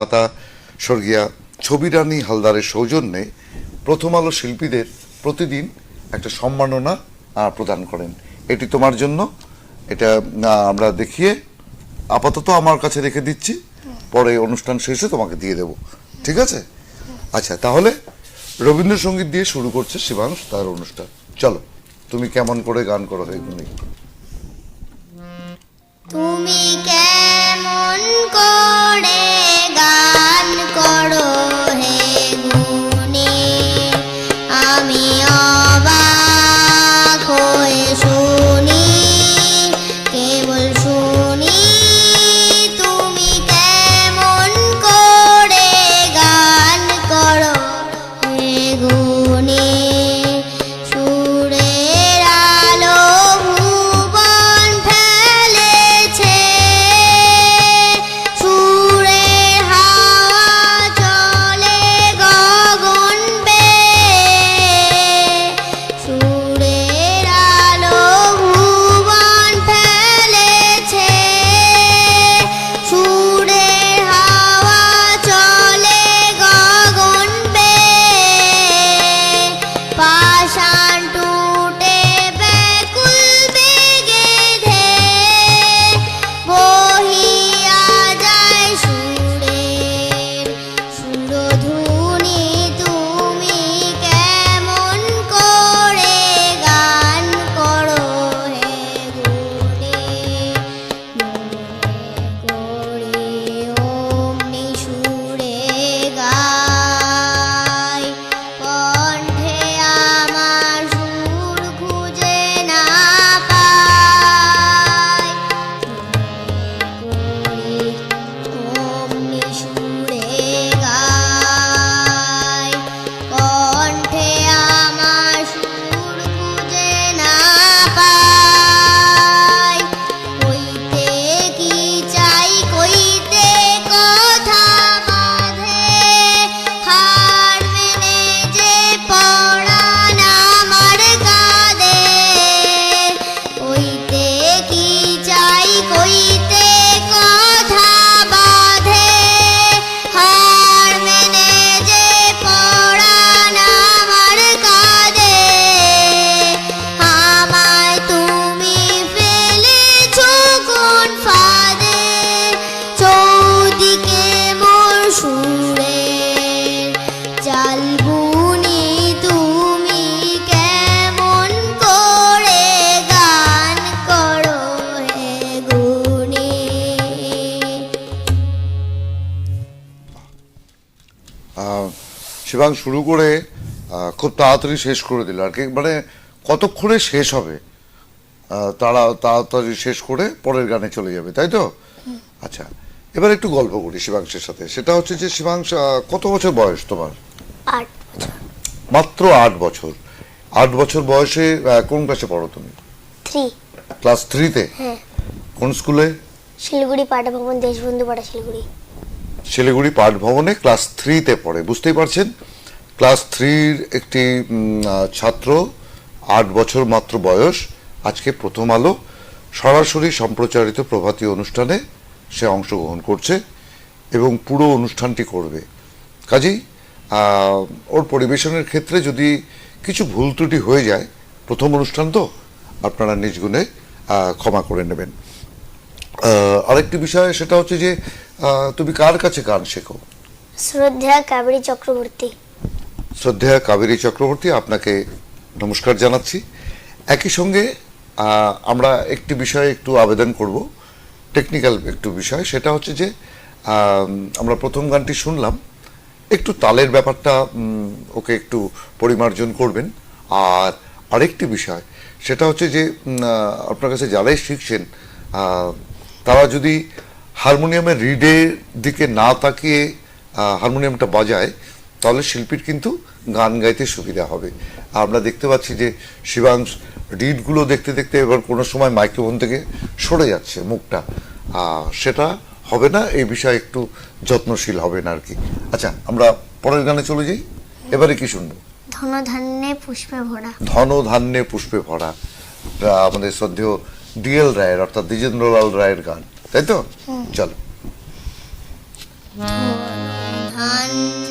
পাতা স্বর্গীয়া ছবি রানী হালদারের সৌজন্যে প্রথম আলো শিল্পীদের প্রতিদিন একটা সম্মাননা প্রদান করেন। এটি তোমার জন্য, এটা আমরা দেখিয়ে আপাতত আমার কাছে রেখে দিচ্ছি, পরে অনুষ্ঠান শেষে তোমাকে দিয়ে দেব, ঠিক আছে? আচ্ছা, তাহলে রবীন্দ্রসঙ্গীত দিয়ে শুরু করছে শিবাংশ তার অনুষ্ঠান। চলো, তুমি কেমন করে গান করো এগুলি। তুমি কেমন করে গান করো হে গুণে, আমি অবাক হয়ে শুনি, কেবল শুনি। তুমি কেমন করে গান করো হে গুণে, সুরের আলো ভুবন ফেলেছে, সুরের হাওয়া চলে গগন বেয়ে, সুরের আলো ভুবন ফেলেছে, সুরের হাওয়া চলে গগন বেয়ে, পাষাণ টুটে ব্যাকুল বেগে ধেয়ে বহিয়া যায় সুরের সুরধুনী। তুমি কেমন করে গান করো হে গুণে, করে অমনি সুরে গাই, কণ্ঠে আমার সুর খুঁজে না পাই, করি অমনি সুরে গাই, কণ্ঠে আমার সুর খুঁজে না পাই। কইতে কি চাই, কইতে কথা বাঁধে, হার মেনে যে পরাণ আমার কাঁদে। কইতে কি চাই, কইতে কথা বাঁধে, হার মেনে যে পরাণ আমার কাঁদে। আমায় তুমি ফেলেছো কোন ফাঁদে, চৌদিকে মোর সুরের জাল বুনি। তুমি কেমন করে গান করো হে গুণে। শিবাংশ শুরু করে খুব তাড়াতাড়ি শেষ করে দিল আর কি, মানে কতক্ষণে শেষ হবে তাড়াতাড়ি শেষ করে পরের গানে চলে যাবে, তাই তো? আচ্ছা, এবার একটু গল্প করি শিবাংশের সাথে। সেটা হচ্ছে যে শিবাংশ, কত বছর বয়স তোমার? 8 বছর। মাত্র 8 বছর। 8 বছর বয়সে কোন ক্লাসে পড়ো তুমি? 3। ক্লাস 3-তে? হ্যাঁ, কোন স্কুলে? শিলিগুড়ি পাঠভবন, দেশবন্ধু পাড়া, শিলিগুড়ি। শিলিগুড়ি পাঠ ভবনে ক্লাস 3-তে পড়ে। বুঝতেই পারছেন, ক্লাস 3-র একটি ছাত্র, 8 বছর মাত্র বয়স, আজকে প্রথম আলো সরাসরি সম্প্রচারিত প্রভাতী অনুষ্ঠানে সে অংশগ্রহণ করছে এবং পুরো অনুষ্ঠানটি করবে। কাজেই ওর পরিবেশনের ক্ষেত্রে যদি কিছু ভুল ত্রুটি হয়ে যায়, প্রথম অনুষ্ঠান তো, আপনারা নিজ গুণে ক্ষমা করে নেবেন। আরেকটি বিষয়, সেটা হচ্ছে যে তুমি কার কাছে গান শেখো? শ্রদ্ধা কাবেরী চক্রবর্তী। শ্রদ্ধা কাবেরী চক্রবর্তী, আপনাকে নমস্কার জানাচ্ছি। একই সঙ্গে আমরা একটি বিষয়ে একটু আবেদন করব, টেকনিক্যাল একটু বিষয়। সেটা হচ্ছে যে আমরা প্রথম গানটি শুনলাম, একটু তালের ব্যাপারটা ওকে একটু পরিমার্জন করবেন। আর আরেকটি বিষয়, সেটা হচ্ছে যে আপনার কাছে যারাই শিখছেন তারা যদি হারমোনিয়ামের রিডের দিকে না তাকিয়ে হারমোনিয়ামটা বাজায়, তাহলে শিল্পীর কিন্তু গান গাইতে সুবিধা হবে। আমরা দেখতে পাচ্ছি যে শিবাংশ রিডগুলো দেখতে দেখতে এবার কোনো সময় মাইক্রোফোন থেকে সরে যাচ্ছে মুখটা, সেটা হবে না, এই বিষয়ে একটু যত্নশীল হবেন আর কি। আচ্ছা, আমরা পরের গানে চলে যাই। এবারে কি শুনবো? ধনধান্যে পুষ্পে ভরা। ধনধান্যে পুষ্পে ভরা, আমাদের শ্রদ্ধেয় ডিএল রায়ের অর্থাৎ দ্বিজেন্দ্রলাল রায়ের গান, তাই তো? চলো। ধান